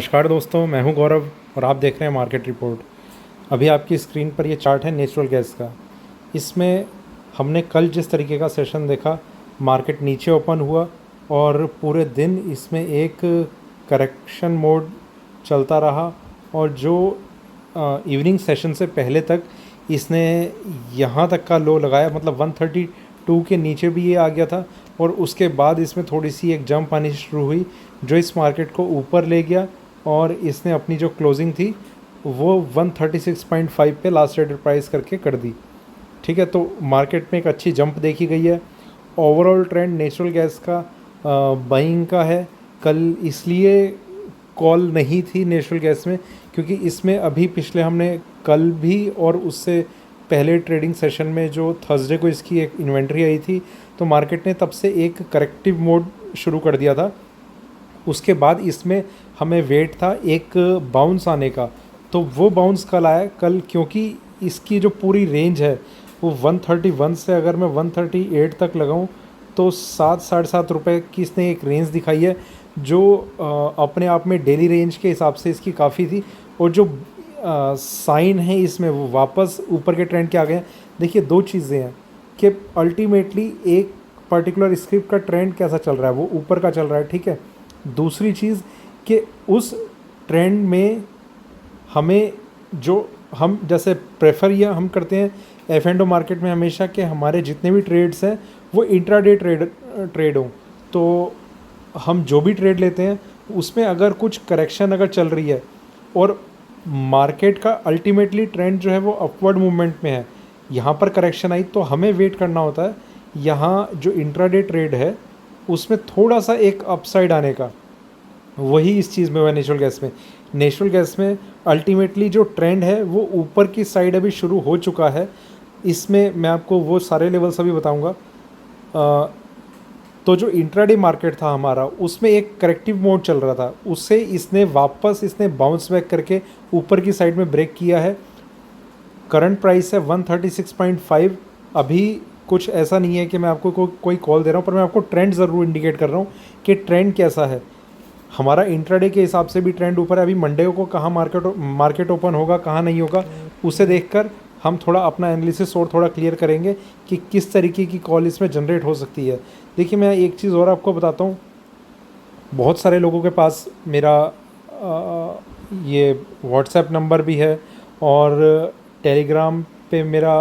नमस्कार दोस्तों, मैं हूं गौरव और आप देख रहे हैं मार्केट रिपोर्ट। अभी आपकी स्क्रीन पर ये चार्ट है नेचुरल गैस का। इसमें हमने कल जिस तरीके का सेशन देखा, मार्केट नीचे ओपन हुआ और पूरे दिन इसमें एक करेक्शन मोड चलता रहा और जो इवनिंग सेशन से पहले तक इसने यहाँ तक का लो लगाया, मतलब 132 के नीचे भी ये आ गया था और उसके बाद इसमें थोड़ी सी एक जंप आनी शुरू हुई जो इस मार्केट को ऊपर ले गया और इसने अपनी जो क्लोजिंग थी वो 136.5 पे लास्ट ट्रेडेड प्राइस करके कर दी। ठीक है, तो मार्केट में एक अच्छी जंप देखी गई है। ओवरऑल ट्रेंड नेचुरल गैस का बाइंग का है। कल इसलिए कॉल नहीं थी नेचुरल गैस में क्योंकि इसमें अभी पिछले हमने कल भी और उससे पहले ट्रेडिंग सेशन में जो थर्सडे को इसकी एक इन्वेंट्री आई थी, तो मार्केट ने तब से एक करेक्टिव मोड शुरू कर दिया था। उसके बाद इसमें हमें वेट था एक बाउंस आने का, तो वो बाउंस कल आया कल, क्योंकि इसकी जो पूरी रेंज है वो 131 से अगर मैं 138 तक लगाऊं तो 7-7.5 रुपये की इसने एक रेंज दिखाई है जो अपने आप में डेली रेंज के हिसाब से इसकी काफ़ी थी। और जो साइन है इसमें वो वापस ऊपर के ट्रेंड के आ गए हैं। देखिए, दो चीज़ें हैं कि अल्टीमेटली एक पर्टिकुलर स्क्रिप्ट का ट्रेंड कैसा चल रहा है, वो ऊपर का चल रहा है, ठीक है। दूसरी चीज़ कि उस ट्रेंड में हमें जो हम जैसे प्रेफर या हम करते हैं F&O मार्केट में हमेशा कि हमारे जितने भी ट्रेड्स हैं वो इंट्राडे ट्रेड हों। तो हम जो भी ट्रेड लेते हैं उसमें अगर कुछ करेक्शन अगर चल रही है और मार्केट का अल्टीमेटली ट्रेंड जो है वो अपवर्ड मूवमेंट में है, यहाँ पर करेक्शन आई तो हमें वेट करना होता है यहाँ जो इंट्राडे ट्रेड है उसमें थोड़ा सा एक अपसाइड आने का। वही इस चीज़ में हुआ नेचुरल गैस में अल्टीमेटली जो ट्रेंड है वो ऊपर की साइड अभी शुरू हो चुका है। इसमें मैं आपको वो सारे लेवल्स अभी बताऊंगा। तो जो इंट्राडे मार्केट था हमारा उसमें एक करेक्टिव मोड चल रहा था, उससे इसने बाउंस बैक करके ऊपर की साइड में ब्रेक किया है। करंट प्राइस है 136.5। अभी कुछ ऐसा नहीं है कि मैं आपको कोई कॉल दे रहा हूँ, पर मैं आपको ट्रेंड ज़रूर इंडिकेट कर रहा हूँ कि ट्रेंड कैसा है। हमारा इंट्राडे के हिसाब से भी ट्रेंड ऊपर है। अभी मंडे को कहाँ मार्केट ओपन होगा, कहाँ नहीं होगा, उसे देखकर हम थोड़ा अपना एनालिसिस और थोड़ा क्लियर करेंगे कि किस तरीके की कॉल इसमें जनरेट हो सकती है। देखिए, मैं एक चीज़ और आपको बताता हूँ। बहुत सारे लोगों के पास मेरा ये व्हाट्सएप नंबर भी है और टेलीग्राम पे मेरा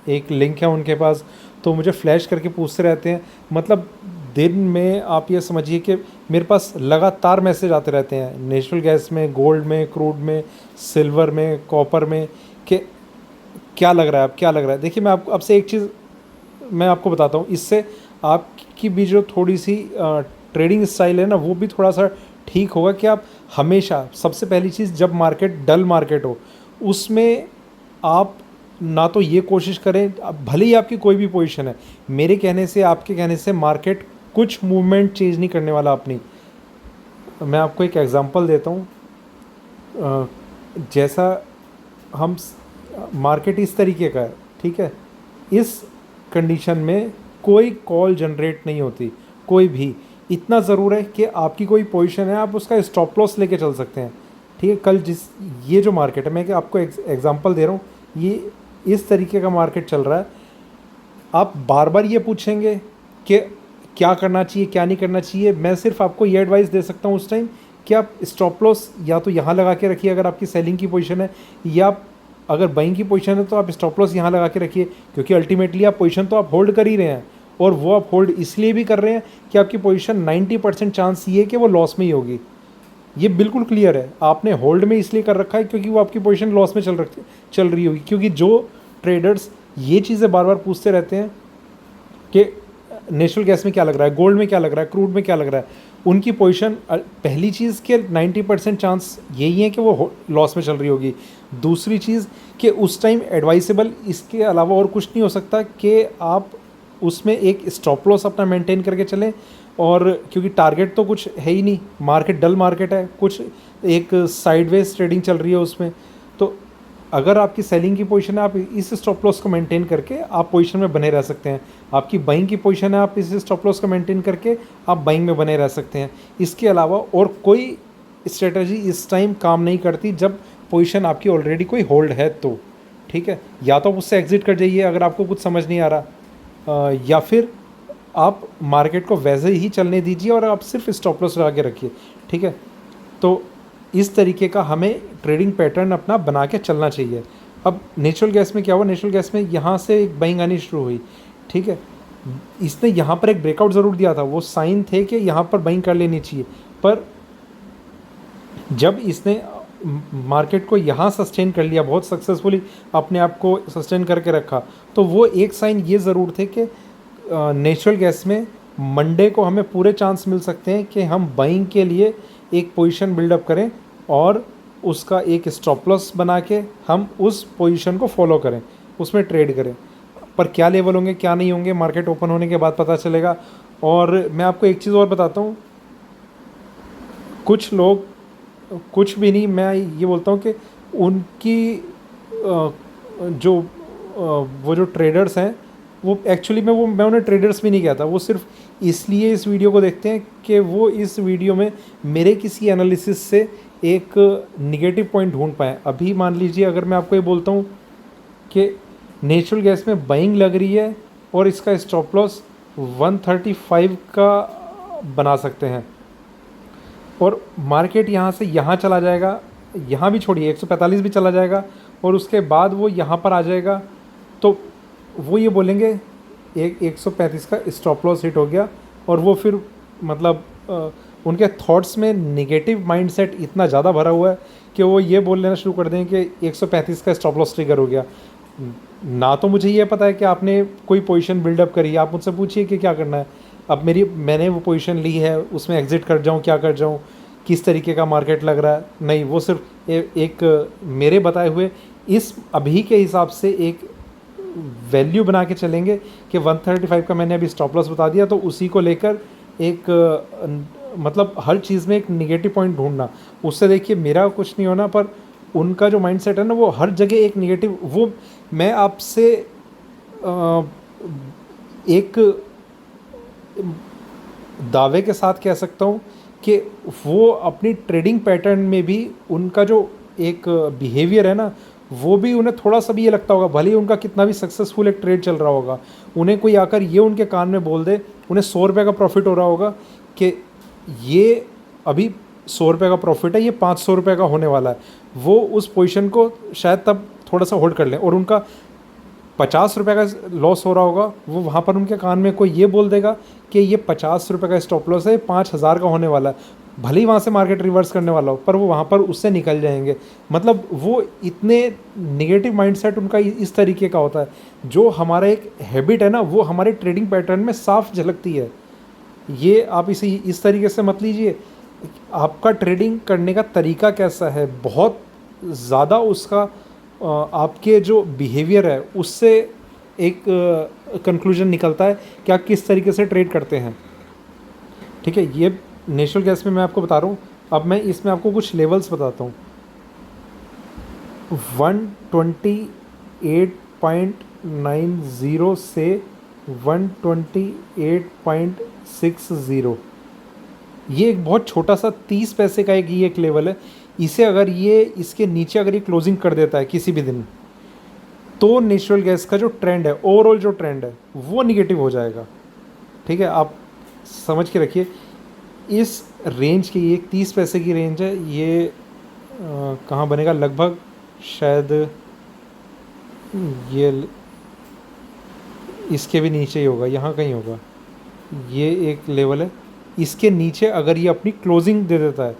एक लिंक है उनके पास, तो मुझे फ्लैश करके पूछते रहते हैं। मतलब दिन में आप ये समझिए कि मेरे पास लगातार मैसेज आते रहते हैं नेचुरल गैस में, गोल्ड में, क्रूड में, सिल्वर में, कॉपर में, कि क्या लग रहा है, अब क्या लग रहा है। देखिए, मैं आपको अब से एक चीज़ मैं आपको बताता हूँ, इससे आपकी भी जो थोड़ी सी ट्रेडिंग स्टाइल है ना वो भी थोड़ा सा ठीक होगा कि आप हमेशा, सबसे पहली चीज़, जब मार्केट डल मार्केट हो उसमें आप ना तो ये कोशिश करें, भले ही आपकी कोई भी पोजीशन है, मेरे कहने से, आपके कहने से मार्केट कुछ मूवमेंट चेंज नहीं करने वाला अपनी। मैं आपको एक एग्जांपल देता हूँ। जैसा हम मार्केट इस तरीके का है, ठीक है, इस कंडीशन में कोई कॉल जनरेट नहीं होती, कोई भी। इतना ज़रूर है कि आपकी कोई पोजीशन है, आप उसका स्टॉप लॉस लेके चल सकते हैं, ठीक है। कल ये जो मार्केट है, मैं आपको एग्जांपल दे रहा हूँ, ये इस तरीके का मार्केट चल रहा है। आप बार बार ये पूछेंगे कि क्या करना चाहिए, क्या नहीं करना चाहिए। मैं सिर्फ आपको ये एडवाइस दे सकता हूँ उस टाइम कि आप स्टॉप लॉस या तो यहाँ लगा के रखिए अगर आपकी सेलिंग की पोजीशन है, या अगर बाइंग की पोजीशन है तो आप स्टॉप लॉस यहाँ लगा के रखिए, क्योंकि अल्टीमेटली आप पोजीशन तो आप होल्ड कर ही रहे हैं और वो आप होल्ड इसलिए भी कर रहे हैं कि आपकी पोजीशन 90% चांस ये है कि वो लॉस में ही होगी। ये बिल्कुल क्लियर है। आपने होल्ड में इसलिए कर रखा है क्योंकि वो आपकी पोजीशन लॉस में चल रही होगी। क्योंकि जो ट्रेडर्स ये चीज़ें बार बार पूछते रहते हैं कि नेचुरल गैस में क्या लग रहा है, गोल्ड में क्या लग रहा है, क्रूड में क्या लग रहा है, उनकी पोजीशन, पहली चीज़ के 90% चांस यही है कि वो लॉस में चल रही होगी। दूसरी चीज़ कि उस टाइम एडवाइसेबल इसके अलावा और कुछ नहीं हो सकता कि आप उसमें एक स्टॉप लॉस अपना मेंटेन करके चलें। और क्योंकि टारगेट तो कुछ है ही नहीं, मार्केट डल मार्केट है, कुछ एक साइडवेज ट्रेडिंग चल रही है उसमें। तो अगर आपकी सेलिंग की पोजीशन है, आप इस स्टॉप लॉस को मेंटेन करके आप पोजीशन में बने रह सकते हैं। आपकी बाइंग की पोजीशन है, आप इस स्टॉप लॉस को मेंटेन करके आप बाइंग में बने रह सकते हैं। इसके अलावा और कोई स्ट्रेटजी इस टाइम काम नहीं करती जब पोजीशन आपकी ऑलरेडी कोई होल्ड है तो, ठीक है। या तो आप उससे एग्जिट कर जाइए अगर आपको कुछ समझ नहीं आ रहा, या फिर आप मार्केट को वैसे ही चलने दीजिए और आप सिर्फ स्टॉप लॉस लगा के रखिए, ठीक है। तो इस तरीके का हमें ट्रेडिंग पैटर्न अपना बना के चलना चाहिए। अब नेचुरल गैस में क्या हुआ, नेचुरल गैस में यहाँ से एक बाइंग आनी शुरू हुई, ठीक है। इसने यहाँ पर एक ब्रेकआउट ज़रूर दिया था, वो साइन थे कि यहाँ पर बाइंग कर लेनी चाहिए, पर जब इसने मार्केट को यहाँ सस्टेन कर लिया, बहुत सक्सेसफुली अपने आप को सस्टेन करके रखा, तो वो एक साइन ये ज़रूर थे कि नेचुरल गैस में मंडे को हमें पूरे चांस मिल सकते हैं कि हम बाइंग के लिए एक पोजीशन बिल्डअप करें और उसका एक स्टॉप लॉस बना के हम उस पोजीशन को फॉलो करें, उसमें ट्रेड करें। पर क्या लेवल होंगे क्या नहीं होंगे मार्केट ओपन होने के बाद पता चलेगा। और मैं आपको एक चीज़ और बताता हूँ, कुछ लोग कुछ भी नहीं, मैं ये बोलता हूँ कि उनकी वो जो ट्रेडर्स हैं वो एक्चुअली मैं उन्हें ट्रेडर्स भी नहीं कहता, वो सिर्फ इसलिए इस वीडियो को देखते हैं कि वो इस वीडियो में मेरे किसी एनालिसिस से एक निगेटिव पॉइंट ढूंढ पाएँ। अभी मान लीजिए अगर मैं आपको ये बोलता हूँ कि नेचुरल गैस में बाइंग लग रही है और इसका स्टॉप लॉस 135 का बना सकते हैं और मार्केट यहाँ से यहाँ चला जाएगा, यहाँ भी छोड़िए 145 भी चला जाएगा और उसके बाद वो यहाँ पर आ जाएगा, तो वो ये बोलेंगे 135 का स्टॉप लॉस हिट हो गया। और वो फिर मतलब उनके थॉट्स में नेगेटिव माइंडसेट इतना ज़्यादा भरा हुआ है कि वो ये बोल लेना शुरू कर दें कि 135 का स्टॉप लॉस ट्रिगर हो गया। ना तो मुझे ये पता है कि आपने कोई पोजीशन बिल्डअप करी, आप मुझसे पूछिए कि क्या करना है। अब मैंने वो पोजीशन ली है, उसमें एग्जिट कर जाऊँ, क्या कर जाऊँ, किस तरीके का मार्केट लग रहा है, नहीं, वो सिर्फ एक मेरे बताए हुए इस अभी के हिसाब से एक वैल्यू बना के चलेंगे कि 135 का मैंने अभी स्टॉप लॉस बता दिया, तो उसी को लेकर एक मतलब हर चीज़ में एक निगेटिव पॉइंट ढूंढना, उससे देखिए मेरा कुछ नहीं होना, पर उनका जो माइंडसेट है ना वो हर जगह एक निगेटिव। वो मैं आपसे एक दावे के साथ कह सकता हूँ कि वो अपनी ट्रेडिंग पैटर्न में भी उनका जो एक बिहेवियर है ना, वो भी उन्हें थोड़ा सा भी ये लगता होगा, भले ही उनका कितना भी सक्सेसफुल एक ट्रेड चल रहा होगा, उन्हें कोई आकर ये उनके कान में बोल दे, उन्हें 100 रुपये का प्रॉफिट हो रहा होगा कि ये अभी 100 रुपये का प्रॉफिट है, ये 500 रुपये का होने वाला है, वो उस पोजीशन को शायद तब थोड़ा सा होल्ड कर लें, और उनका 50 रुपये का लॉस हो रहा होगा, वो वहाँ पर उनके कान में कोई ये बोल देगा कि ये 50 रुपये का स्टॉप लॉस है, 5000 का होने वाला है, भले ही वहाँ से मार्केट रिवर्स करने वाला हो, पर वो वहाँ पर उससे निकल जाएंगे। मतलब वो इतने नेगेटिव माइंडसेट उनका इस तरीके का होता है। जो हमारा एक हैबिट है ना, वो हमारे ट्रेडिंग पैटर्न में साफ झलकती है। ये आप इसे इस तरीके से मत लीजिए, आपका ट्रेडिंग करने का तरीका कैसा है, बहुत ज़्यादा उसका आपके जो बिहेवियर है उससे एक कंक्लूजन निकलता है कि आप किस तरीके से ट्रेड करते हैं, ठीक है। ये नेचुरल गैस में मैं आपको बता रहा हूँ। अब मैं इसमें आपको कुछ लेवल्स बताता हूँ। 128.90 से 128.60, ये एक बहुत छोटा सा 30 पैसे का एक लेवल है। इसे अगर ये इसके नीचे अगर ये क्लोजिंग कर देता है किसी भी दिन, तो नेचुरल गैस का जो ट्रेंड है, ओवरऑल जो ट्रेंड है, वो निगेटिव हो जाएगा, ठीक है। आप समझ के रखिए, इस रेंज की ये 30 पैसे की रेंज है, ये कहाँ बनेगा, लगभग शायद ये इसके भी नीचे ही होगा, यहाँ कहीं होगा। ये एक लेवल है, इसके नीचे अगर ये अपनी क्लोजिंग दे देता है,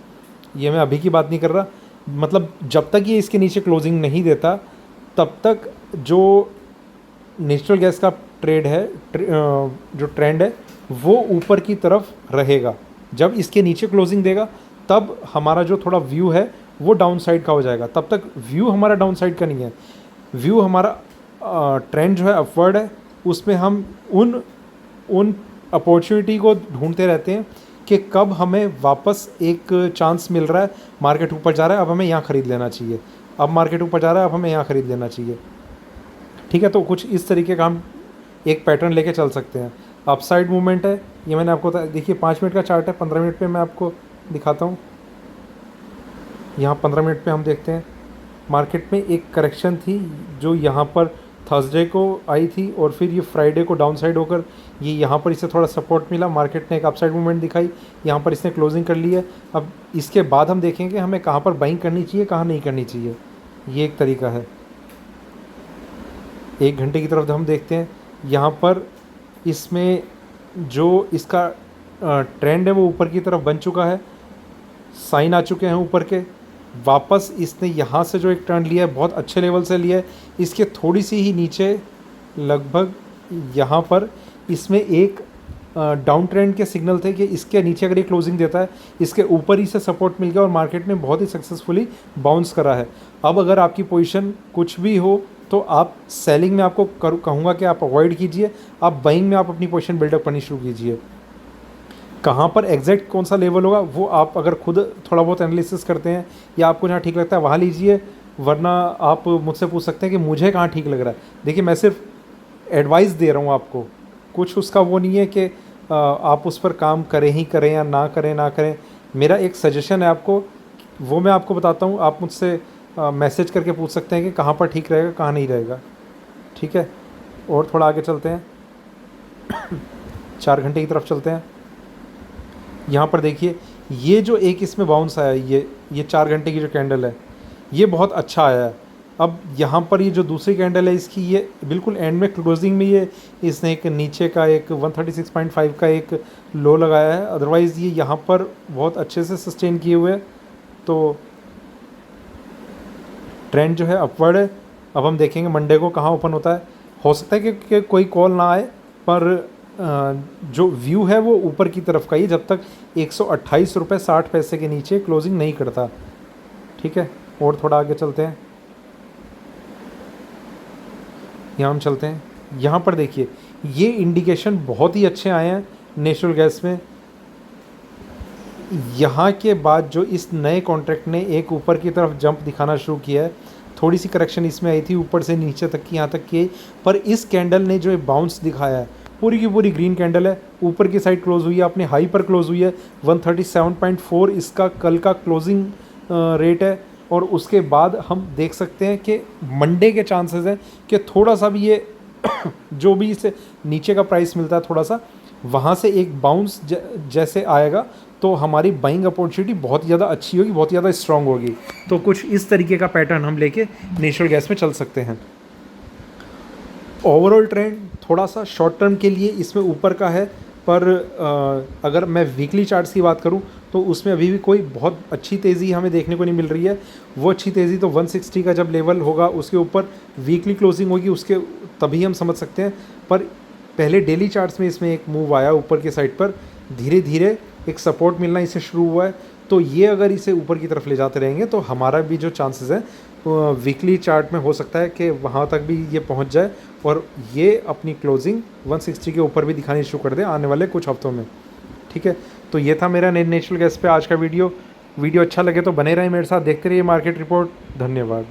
ये मैं अभी की बात नहीं कर रहा, मतलब जब तक ये इसके नीचे क्लोजिंग नहीं देता तब तक जो नेचुरल गैस का ट्रेड है, जो ट्रेंड है, वो ऊपर की तरफ रहेगा। जब इसके नीचे क्लोजिंग देगा तब हमारा जो थोड़ा व्यू है वो डाउन साइड का हो जाएगा। तब तक व्यू हमारा डाउन साइड का नहीं है, व्यू हमारा ट्रेंड जो है अपवर्ड है। उसमें हम उन अपॉर्चुनिटी को ढूंढते रहते हैं कि कब हमें वापस एक चांस मिल रहा है, मार्केट ऊपर जा रहा है, अब हमें यहाँ ख़रीद लेना चाहिए, अब मार्केट ऊपर जा रहा है, अब हमें यहाँ ख़रीद लेना चाहिए, ठीक है। तो कुछ इस तरीके का हम एक पैटर्न लेके चल सकते हैं। अपसाइड मूवमेंट है, ये मैंने आपको देखिए 5 मिनट का चार्ट है, 15 मिनट पे मैं आपको दिखाता हूँ। यहाँ 15 मिनट पे हम देखते हैं मार्केट में एक करेक्शन थी जो यहाँ पर थर्सडे को आई थी और फिर ये फ्राइडे को डाउन साइड होकर ये यहाँ पर इसे थोड़ा सपोर्ट मिला, मार्केट ने एक अपसाइड मूवमेंट दिखाई, यहाँ पर इसने क्लोजिंग कर ली है। अब इसके बाद हम देखेंगे हमें कहाँ पर बाइंग करनी चाहिए, कहाँ नहीं करनी चाहिए। ये एक तरीका है। 1 घंटे की तरफ हम देखते हैं, यहाँ पर इसमें जो इसका ट्रेंड है वो ऊपर की तरफ बन चुका है, साइन आ चुके हैं ऊपर के। वापस इसने यहाँ से जो एक टर्न लिया है बहुत अच्छे लेवल से लिया है, इसके थोड़ी सी ही नीचे लगभग यहाँ पर इसमें एक डाउन ट्रेंड के सिग्नल थे कि इसके नीचे अगर ये क्लोजिंग देता है इसके ऊपर ही से सपोर्ट मिल गया और मार्केट ने बहुत ही सक्सेसफुली बाउंस करा है। अब अगर आपकी पोजीशन कुछ भी हो तो आप सेलिंग में आपको कहूँगा कि आप अवॉइड कीजिए, आप बाइंग में आप अपनी पोजीशन बिल्डअप करनी शुरू कीजिए। कहाँ पर एग्जैक्ट कौन सा लेवल होगा वो आप अगर खुद थोड़ा बहुत एनालिसिस करते हैं या आपको जहाँ ठीक लगता है वहाँ लीजिए, वरना आप मुझसे पूछ सकते हैं कि मुझे कहाँ ठीक लग रहा है। देखिए मैं सिर्फ एडवाइस दे रहा हूँ आपको, कुछ उसका वो नहीं है कि आप उस पर काम करें ही करें या ना करें। मेरा एक सजेशन है आपको, वो मैं आपको बताता हूँ। आप मुझसे मैसेज करके पूछ सकते हैं कि कहाँ पर ठीक रहेगा कहाँ नहीं रहेगा, ठीक है। और थोड़ा आगे चलते हैं 4 घंटे की तरफ चलते हैं। यहाँ पर देखिए ये जो एक इसमें बाउंस आया, ये 4 घंटे की जो कैंडल है ये बहुत अच्छा आया है। अब यहाँ पर ये जो दूसरी कैंडल है इसकी ये बिल्कुल एंड में क्लोजिंग में ये इसने एक नीचे का एक 136.5 का एक लो लगाया है, अदरवाइज़ ये यहाँ पर बहुत अच्छे से सस्टेन किए हुए है। तो ट्रेंड जो है अपवर्ड है। अब हम देखेंगे मंडे को कहाँ ओपन होता है। हो सकता है कि कोई कॉल ना आए, पर जो व्यू है वो ऊपर की तरफ का ही, जब तक 128 रुपये 60 पैसे के नीचे क्लोजिंग नहीं करता, ठीक है। और थोड़ा आगे चलते हैं, यहाँ हम चलते हैं। यहाँ पर देखिए ये इंडिकेशन बहुत ही अच्छे आए हैं नेचुरल गैस में। यहाँ के बाद जो इस नए कॉन्ट्रैक्ट ने एक ऊपर की तरफ जंप दिखाना शुरू किया है, थोड़ी सी करेक्शन इसमें आई थी ऊपर से नीचे तक की, यहाँ तक की, पर इस कैंडल ने जो बाउंस दिखाया है पूरी की पूरी ग्रीन कैंडल है, ऊपर की साइड क्लोज हुई है, अपने हाई पर क्लोज हुई है। 137.4 इसका कल का क्लोजिंग रेट है। और उसके बाद हम देख सकते हैं कि मंडे के चांसेस हैं कि थोड़ा सा भी ये जो भी इसे नीचे का प्राइस मिलता है थोड़ा सा वहाँ से एक बाउंस जैसे आएगा तो हमारी बाइंग अपॉर्चुनिटी बहुत ज़्यादा अच्छी होगी, बहुत ज़्यादा स्ट्रांग होगी। तो कुछ इस तरीके का पैटर्न हम लेके नेचुरल गैस में चल सकते हैं। ओवरऑल ट्रेंड थोड़ा सा शॉर्ट टर्म के लिए इसमें ऊपर का है, पर अगर मैं वीकली चार्ट्स की बात करूं तो उसमें अभी भी कोई बहुत अच्छी तेज़ी हमें देखने को नहीं मिल रही है। वो अच्छी तेज़ी तो 160 का जब लेवल होगा उसके ऊपर वीकली क्लोजिंग होगी उसके तभी हम समझ सकते हैं। पर पहले डेली चार्ट्स में इसमें एक मूव आया ऊपर के साइड पर, धीरे धीरे एक सपोर्ट मिलना इसे शुरू हुआ है। तो ये अगर इसे ऊपर की तरफ ले जाते रहेंगे तो हमारा भी जो चांसेस है वीकली चार्ट में हो सकता है कि वहाँ तक भी ये पहुँच जाए और ये अपनी क्लोजिंग 160 के ऊपर भी दिखानी शुरू कर दे आने वाले कुछ हफ्तों में, ठीक है। तो ये था मेरा नेचुरल गैस पे आज का वीडियो अच्छा लगे तो बने रहें मेरे साथ, देखते रहिए मार्केट रिपोर्ट। धन्यवाद।